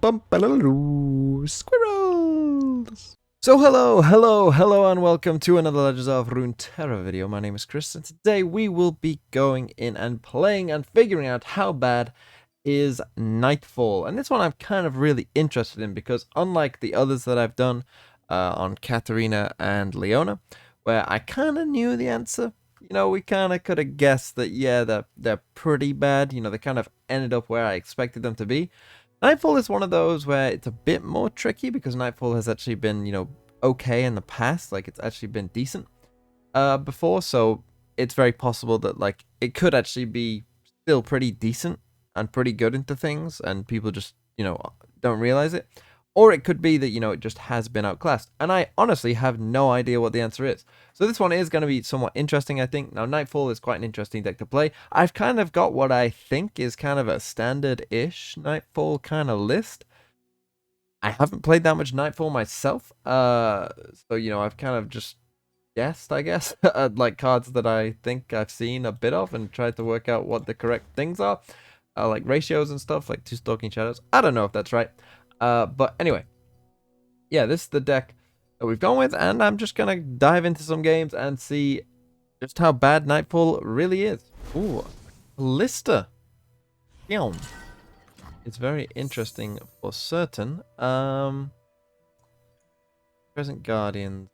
Squirrels! So hello, and welcome to another Legends of Runeterra video. My name is Chris, and today we will be going in and playing and figuring out how bad is Nightfall. And this one I'm kind of really interested in because unlike the others that I've done on Katarina and Leona, where I kind of knew the answer, we kind of could have guessed that, yeah, they're pretty bad. They kind of ended up where I expected them to be. Nightfall is one of those where it's a bit more tricky because Nightfall has actually been, okay in the past. Like, it's actually been decent before, so it's very possible that, like, it could actually be still pretty decent and pretty good into things, and people just, don't realize it. Or it could be that, it just has been outclassed. And I honestly have no idea what the answer is. So this one is going to be somewhat interesting, I think. Now, Nightfall is quite an interesting deck to play. I've kind of got what I think is kind of a standard-ish Nightfall kind of list. I haven't played that much Nightfall myself. So, I've kind of just guessed, I guess, like cards that I think I've seen a bit of and tried to work out what the correct things are. Like ratios and stuff, like two Stalking Shadows. I don't know if that's right. But anyway, yeah, this is the deck that we've gone with, and I'm just gonna dive into some games and see just how bad Nightfall really is. Ooh, Lister. Yeah, it's very interesting for certain. Crescent Guardian.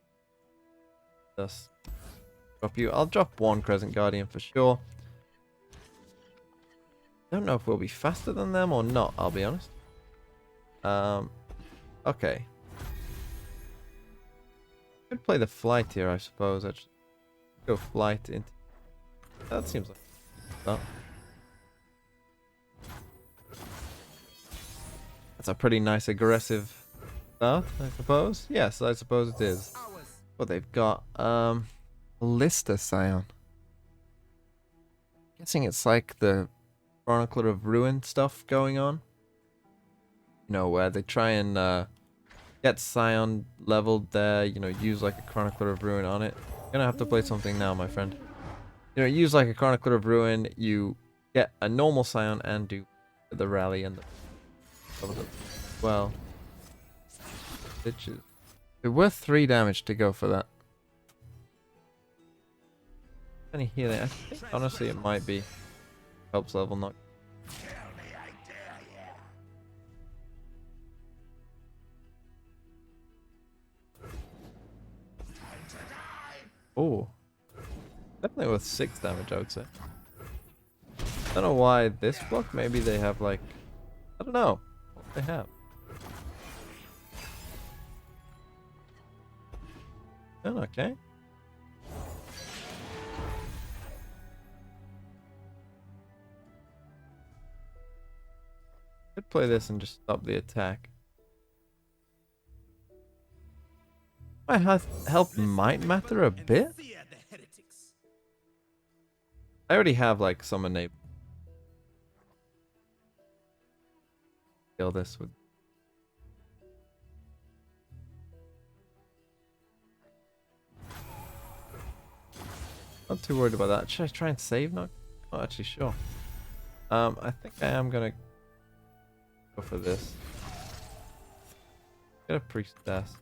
Just drop you. I'll drop one Crescent Guardian for sure. Don't know if we'll be faster than them or not, I'll be honest. Okay. Could play the flight here, I suppose. Actually, go flight into. That seems like. Oh. That's a pretty nice aggressive start, I suppose. Yes, I suppose it is. What they've got. Lister Scion. Guessing it's like the Chronicler of Ruin stuff going on. Where they try and get Scion leveled there, use like a Chronicler of Ruin on it. You're gonna have to play something now, my friend. Use like a Chronicler of Ruin, you get a normal Scion and do the rally and the well. Bitches. It's worth 3 damage to go for that. Any healing? I think honestly it might be helps level not. Oh, definitely worth 6 damage, I would say. I don't know why this block. Maybe they have like, I don't know what they have. Oh, okay. Could play this and just stop the attack. My health might matter a bit. I already have like some enabled. Kill this with. Not too worried about that. Should I try and save? Not actually sure. I think I am gonna go for this. Get a priestess.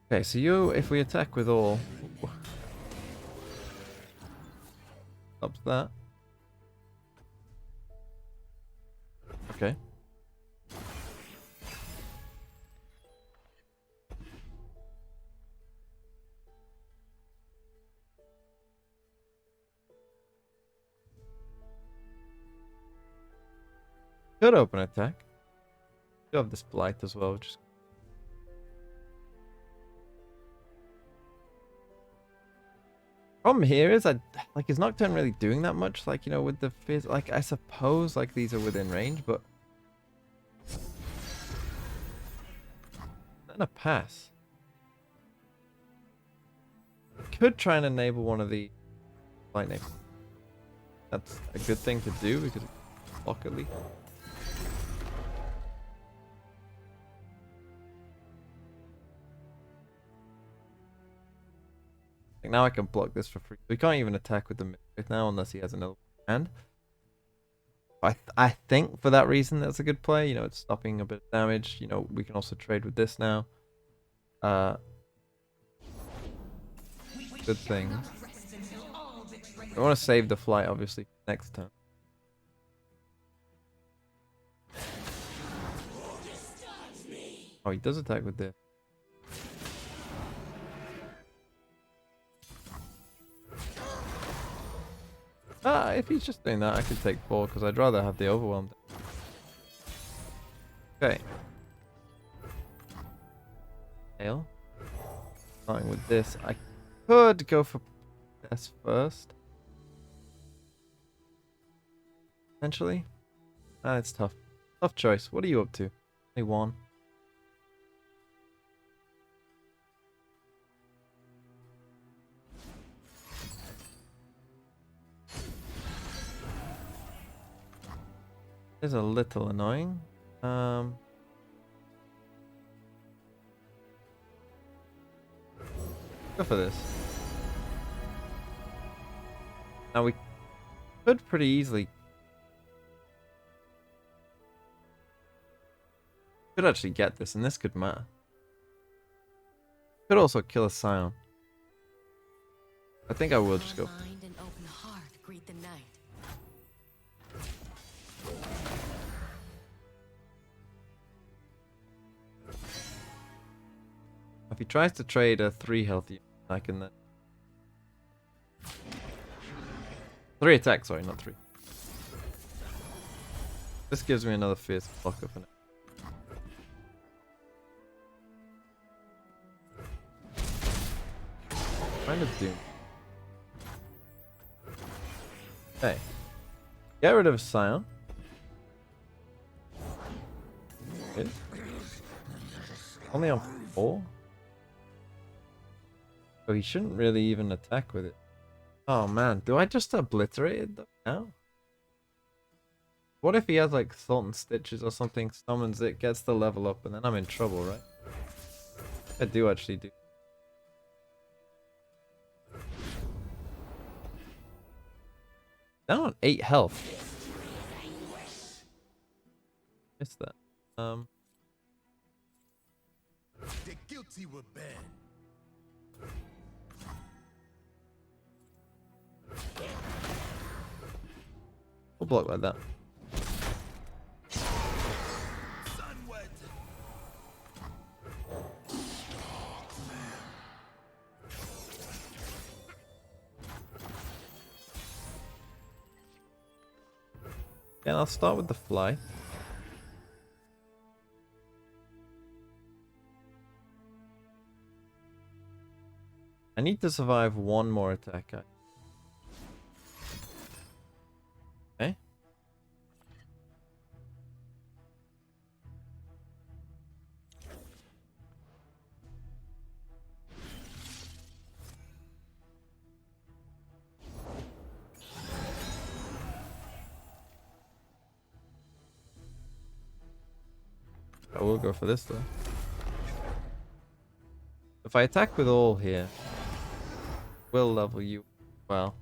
Okay, so if we attack with all, stops that. Okay. Could open attack. Do have this blight as well, which is. Problem here is is Nocturne really doing that much? Like, with the fizz, like I suppose like these are within range, but then a pass. Could try and enable one of the lightning. That's a good thing to do because it can block at least. Now I can block this for free. We can't even attack with the Mythic now unless he has another hand. I think for that reason that's a good play. You know, it's stopping a bit of damage. You know, we can also trade with this now. Good things. I want to save the flight, obviously, for next turn. Oh, he does attack with this. If he's just doing that, I could take 4 because I'd rather have the overwhelmed. Okay. Hail. Starting with this, I could go for S first. Potentially. It's tough. Tough choice. What are you up to? Only 1. Is a little annoying. Go for this. Now we could pretty easily. Could actually get this, and this could matter. Could also kill a Scion. I think I will just go. Mind and open heart greet the night. If he tries to trade a 3 health unit, I can then. 3 attack, sorry, not 3. This gives me another fierce blocker for now. Kind of doom. Okay. Get rid of Scion. Good. Only on 4? So he shouldn't really even attack with it. Oh man, do I just obliterate it now? What if he has like Salt and Stitches or something, summons it, gets the level up, and then I'm in trouble, right? I do actually do. Down on 8 health. Missed that. The guilty were banned. We'll block like that. And I'll start with the fly. I need to survive 1 more attack. Okay. I will go for this though. If I attack with all here, will level you well.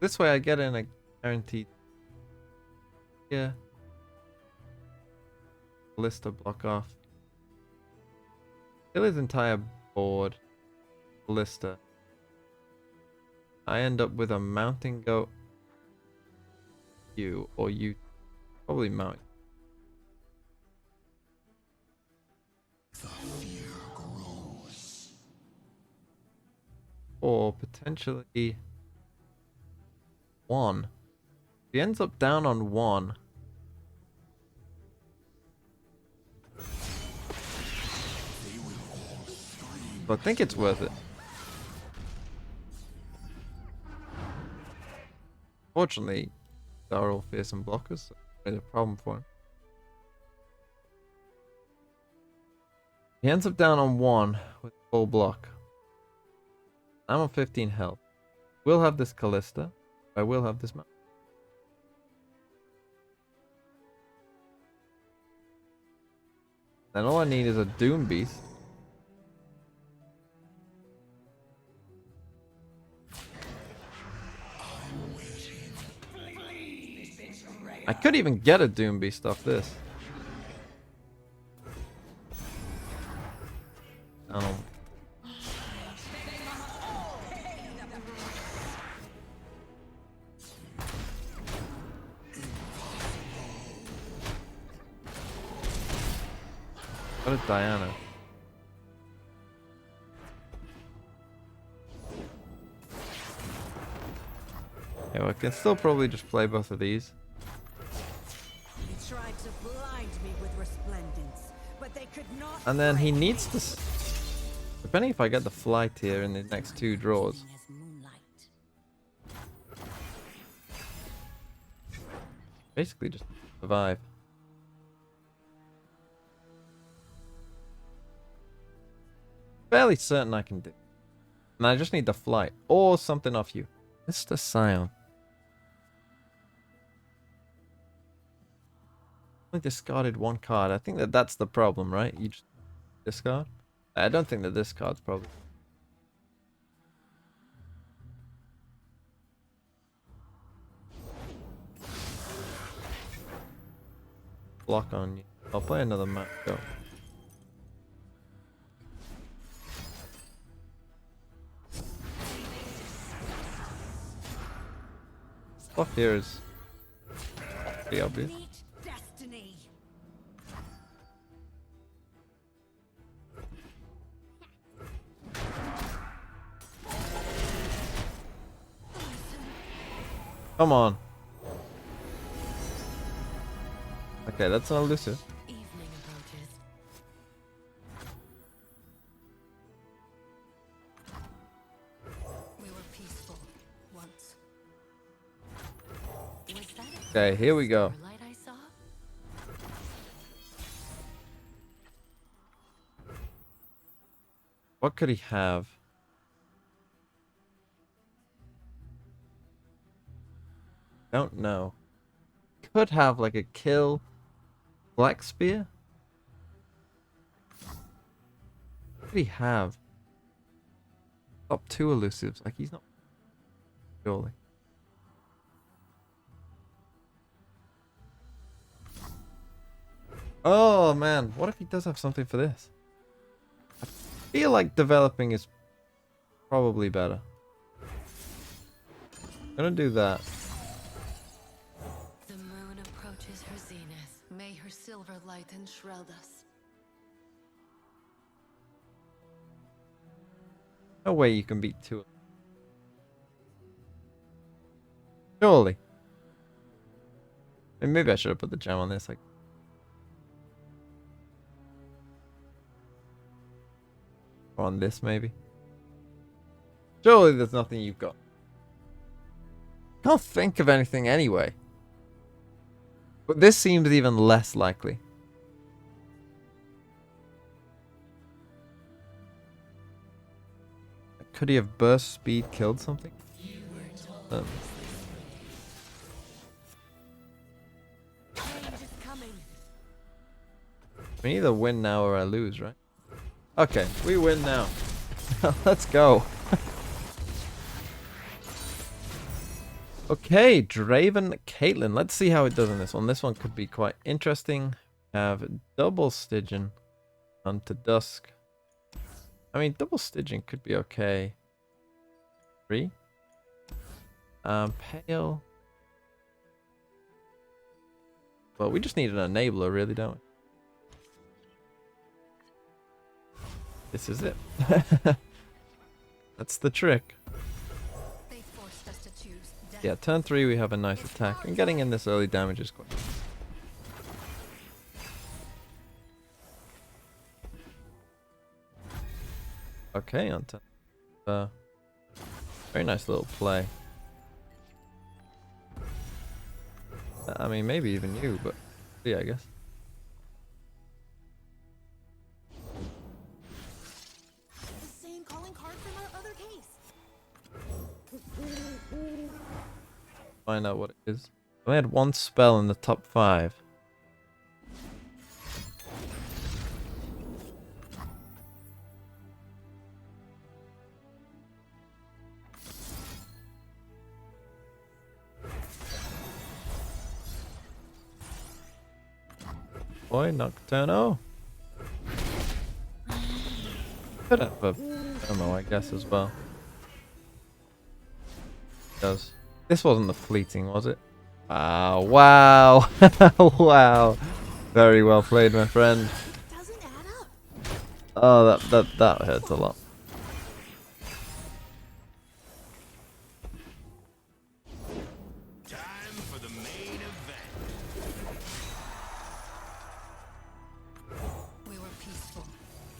This way I get in a guaranteed. Yeah. Ballista block off. Kill his entire board. Ballista. I end up with a mountain goat. You or you probably mount. The fear grows. Or potentially 1. He ends up down on 1. But I think it's worth it. Fortunately, they are all fearsome blockers, so it's a problem for him. He ends up down on 1 with full block. I'm on 15 health. We'll have this Callista. I will have this map. Then all I need is a Doom Beast. I could even get a Doom Beast off this. Oh. What a Diana. Yeah, well, I can still probably just play both of these. They tried to blind me with resplendence, but they could not. And then he frighten needs me. to... Depending if I get the flight here in the next 2 draws. As moonlight. Basically just survive. Fairly certain I can do. And I just need the flight. Or something off you. Mr. Scion. Only discarded 1 card. I think that's the problem, right? You just discard? I don't think that this card's probably... Block on you. I'll play another map. Go. Block here is pretty obvious. Meet destiny. Come on. Okay, that's not elusive. Evening approaches. We were peaceful once. Was that a Okay, here we go. light I saw? What could he have? Don't know. Could have like a kill Black Spear? What could he have? Top 2 elusives. Like he's not surely. Oh man, what if he does have something for this? I feel like developing is probably better. Gonna do that. The moon approaches her zenith. May her silver light enshroud us. No way you can beat 2. Surely. And maybe I should have put the gem on this. Like, or on this maybe. Surely there's nothing you've got. Can't think of anything anyway. But this seems even less likely. Could he have burst speed killed something? Change is coming. We either win now or I lose, right? Okay, we win now. Let's go. Okay, Draven Caitlyn. Let's see how it does in this one. This one could be quite interesting. Have double Stygian onto Dusk. I mean, double Stygian could be okay. 3. Pale. Well, we just need an enabler, really, don't we? This is it. That's the trick. They forced us to choose death. Yeah, turn 3 we have a nice attack, and getting in this early damage is quite... Okay, on turn... very nice little play. I mean, maybe even you, but... yeah, I guess. The same calling card from our other case. Find out what it is. I had 1 spell in the top 5. boy, Nocturno. Could have a thermo, I guess, as well. Does. This wasn't the fleeting, was it? Ah, wow. Wow. Very well played, my friend. Doesn't add up. Oh, that hurts a lot. Time for the main event. We were peaceful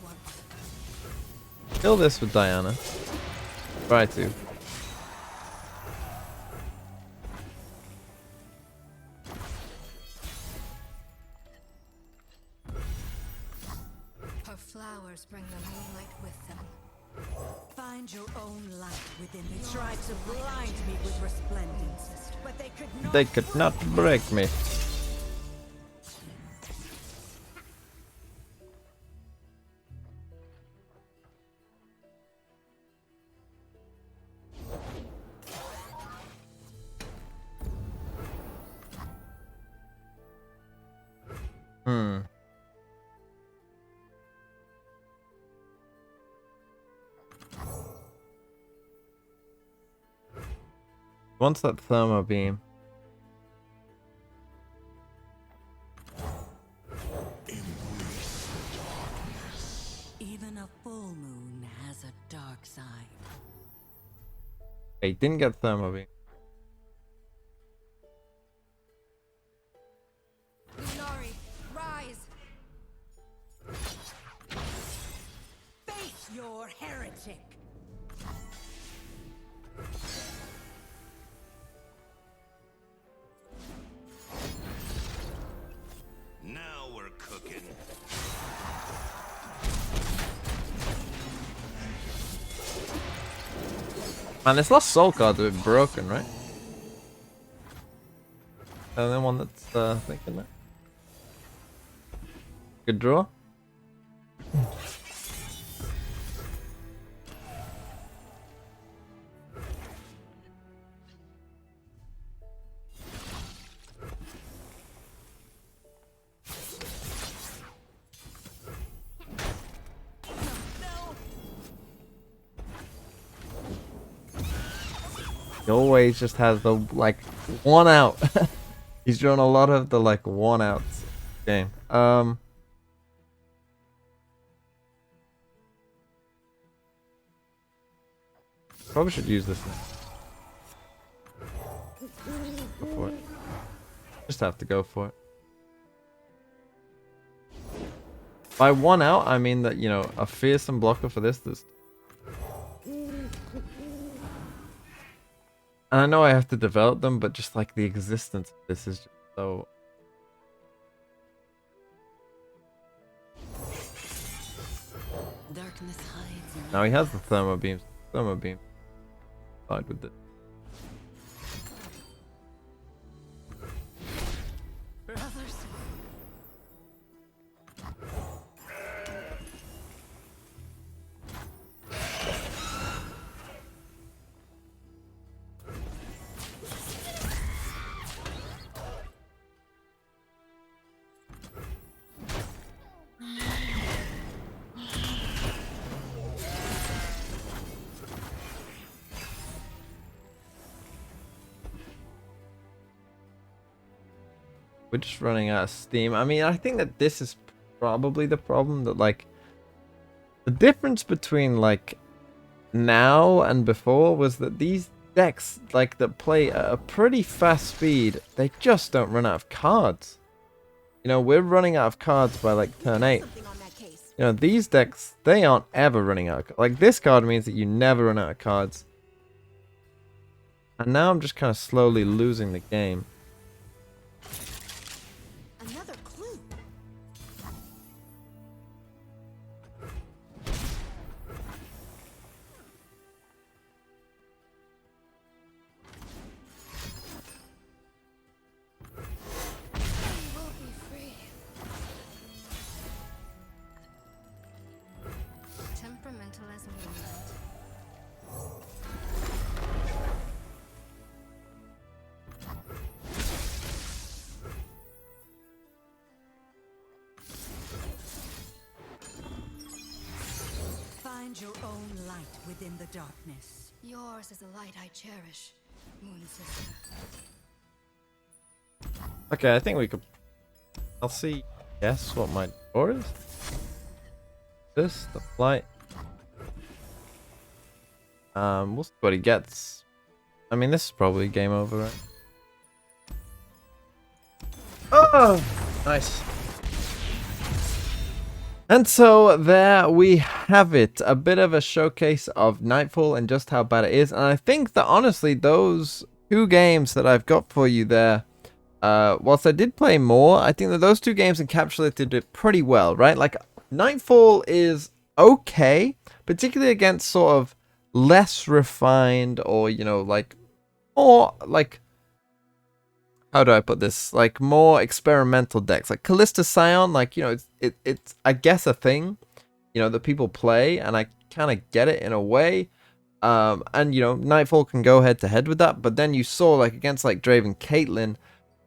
once. Kill this with Diana. Try to. Her flowers bring the moonlight with them. Find your own light within me. They tried to blind me with resplendence, but they could not. They could not break me. Wants that thermo beam. Even a full moon has a dark side. Hey, didn't get thermo beam. Lunari, rise! Face your heretic! Now we're cooking. Man, this last soul card's a bit broken, right? The only one that's thinking that. Good draw. He always just has the like one out. He's drawn a lot of the like one outs game. Probably should use this now. Go for it. Just have to go for it. By one out, I mean that, you know, a fearsome blocker for this. And I know I have to develop them, but just like the existence of this is just so... Darkness hides in Now he has the thermo beams. Thermo beam. Side with it. brothers. We're just running out of steam. I mean, I think that this is probably the problem, that like the difference between like now and before was that these decks like that play at a pretty fast speed, they just don't run out of cards. You know, we're running out of cards by like turn 8. Something on that case. You know, these decks, they aren't ever running out of, like this card means that you never run out of cards. And now I'm just kind of slowly losing the game. Another clue. We'll be free. Temperamental as moonlight. Find your own light within the darkness. Yours is a light I cherish, Moon Sister. Okay, I think we could... I'll see. Guess what my score is? This, the flight. We'll see what he gets. I mean, this is probably game over, right? Oh! Nice. And so there we have it. A bit of a showcase of Nightfall and just how bad it is. And I think that honestly, those two games that I've got for you there, whilst I did play more, I think that those two games encapsulated it pretty well, right? Like, Nightfall is okay, particularly against sort of less refined or, you know, like, more, like, how do I put this? Like, more experimental decks. Like, Callista Scion, like, you know, it's I guess, a thing, you know, that people play, and I kind of get it in a way. And, you know, Nightfall can go head-to-head with that, but then you saw, like, against, like, Draven Caitlyn,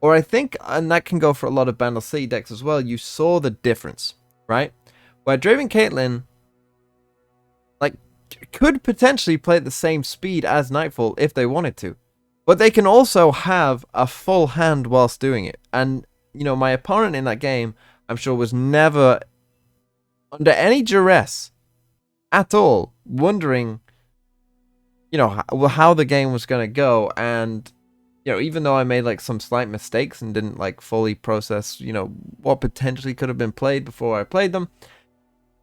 or I think, and that can go for a lot of Bandle City decks as well, you saw the difference, right? Where Draven Caitlyn, like, could potentially play at the same speed as Nightfall if they wanted to. But they can also have a full hand whilst doing it. And, you know, my opponent in that game, I'm sure, was never under any duress at all, wondering, you know, how the game was going to go. And, you know, even though I made, like, some slight mistakes and didn't, like, fully process, you know, what potentially could have been played before I played them.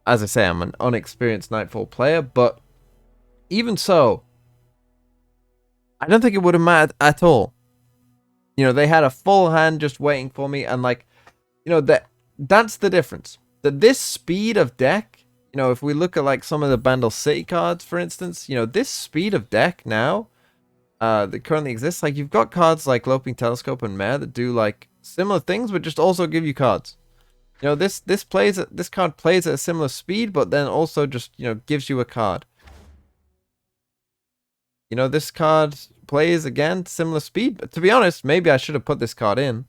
As I say, I'm an unexperienced Nightfall player, but even so, I don't think it would have mattered at all. You know, they had a full hand just waiting for me, and, like, you know, that's the difference. That this speed of deck, you know, if we look at, like, some of the Bandle City cards, for instance, you know, this speed of deck now that currently exists, like, you've got cards like Loping Telescope and Mare that do, like, similar things, but just also give you cards. You know, this card plays at a similar speed, but then also just, you know, gives you a card. You know, this card plays, again, similar speed. But to be honest, maybe I should have put this card in.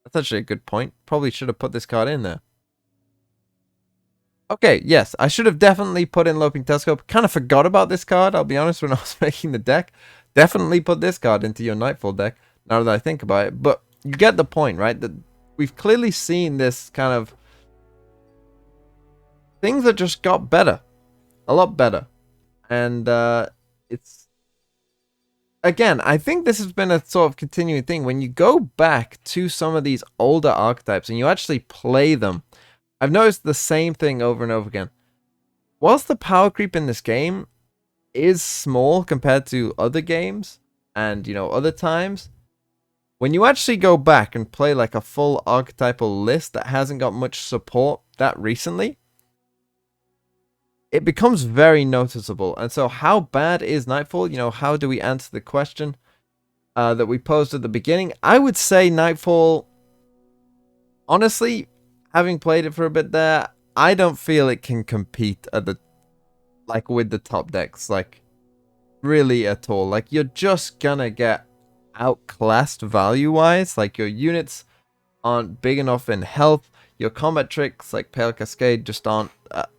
That's actually a good point. Probably should have put this card in there. Okay, yes, I should have definitely put in Loping Telescope. Kind of forgot about this card, I'll be honest, when I was making the deck. Definitely put this card into your Nightfall deck, now that I think about it. But you get the point, right? That we've clearly seen this kind of... things that just got better. A lot better. And, it's, again, I think this has been a sort of continuing thing. When you go back to some of these older archetypes and you actually play them, I've noticed the same thing over and over again. Whilst the power creep in this game is small compared to other games and, you know, other times, when you actually go back and play like a full archetypal list that hasn't got much support that recently, it becomes very noticeable. And so how bad is Nightfall? You know, how do we answer the question that we posed at the beginning? I would say Nightfall, honestly, having played it for a bit there, I don't feel it can compete at the, like, with the top decks, like, really at all. Like, you're just gonna get outclassed value-wise. Like, your units aren't big enough in health. Your combat tricks, like Pale Cascade, just aren't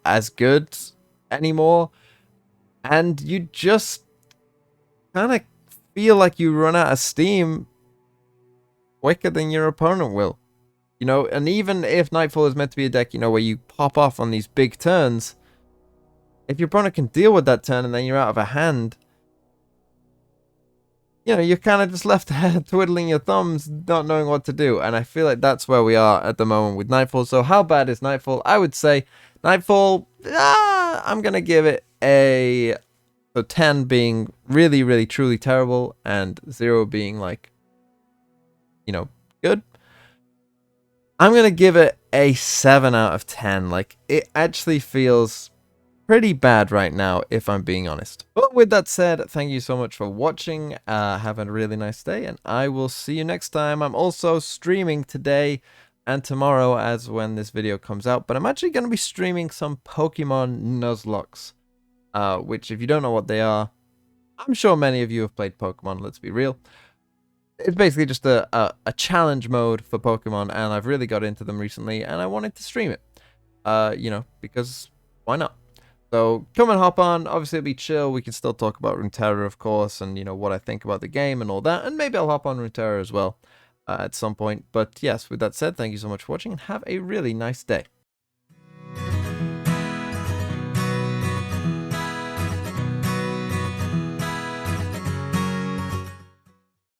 as good anymore, and you just kind of feel like you run out of steam quicker than your opponent will, you know. And even if Nightfall is meant to be a deck, you know, where you pop off on these big turns, if your opponent can deal with that turn and then you're out of a hand, you know, you're kind of just left twiddling your thumbs, not knowing what to do. And I feel like that's where we are at the moment with Nightfall. So how bad is Nightfall? I would say Nightfall, I'm going to give it a... So 10 being really, really, truly terrible, and 0 being, like, you know, good. I'm going to give it a 7 out of 10. Like, it actually feels pretty bad right now, if I'm being honest. But with that said, thank you so much for watching. Have a really nice day, and I will see you next time. I'm also streaming today and tomorrow as when this video comes out, but I'm actually going to be streaming some Pokemon Nuzlocke, which, if you don't know what they are, I'm sure many of you have played Pokemon, let's be real. It's basically just a challenge mode for Pokemon, and I've really got into them recently, and I wanted to stream it, you know, because why not? So come and hop on. Obviously, it'll be chill. We can still talk about Runeterra, of course, and what I think about the game and all that. And maybe I'll hop on Runeterra as well at some point. But yes, with that said, thank you so much for watching and have a really nice day.